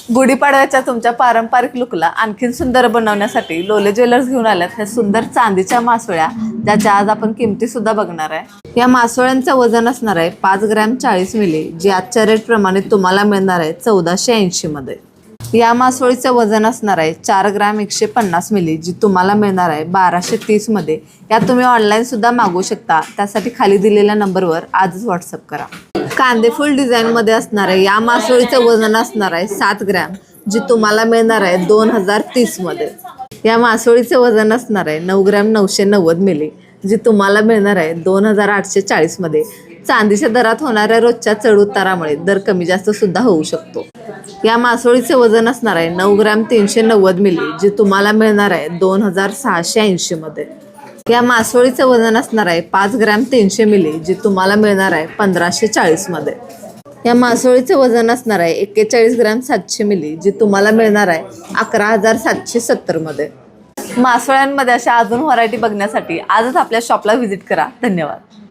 गुढीपाडव्याच्या तुमच्या पारंपरिक लुकला आणखीन सुंदर बनवण्यासाठी लोले ज्वेलर्स घेऊन आल्यात ह्या सुंदर चांदीच्या मासोळ्या, ज्याच्या आज आपण किमती सुद्धा बघणार आहे। या मासोळ्यांचं वजन असणार आहे 5 ग्रॅम 40 मिली, जी आजच्या रेट प्रमाणे तुम्हाला मिळणार आहे 1480 मध्ये। या मासोळीचं वजन असणार आहे 4 ग्रॅम 150 मिली, जी तुम्हाला मिळणार आहे 1230 मध्ये। या तुम्ही ऑनलाईन सुद्धा मागवू शकता, त्यासाठी खाली दिलेल्या नंबरवर आजच व्हॉट्सअप करा। कांदे फुल डिझाईन मध्ये असणार आहे या मासोळीचं वजन असणार आहे 7 ग्रॅम, जी तुम्हाला मिळणार आहे 2030 मध्ये। या मासोळीचं वजन असणार आहे 9 ग्रॅम 990 मिली, जी तुम्हाला मिळणार आहे 2840 मध्ये। चांदीच्या दरात होणाऱ्या रोजच्या चढउतारामुळे दर कमी जास्त सुद्धा होऊ शकतो। या मासोळीचे वजन असणार आहे 9 ग्रॅम 390 मिली, जी तुम्हाला मिळणार आहे 2680 मध्ये। या मासोळीचं वजन असणार आहे 5 ग्रॅम 300 मिली, जी तुम्हाला मिळणार आहे 1540 मध्ये। या मासोळीचं वजन असणार आहे 41 ग्रॅम 700 मिली, जी तुम्हाला मिळणार आहे 11770 मध्ये। मासोळ्यांमध्ये अशा अजून व्हरायटी बघण्यासाठी आजच आपल्या शॉपला व्हिजिट करा। धन्यवाद।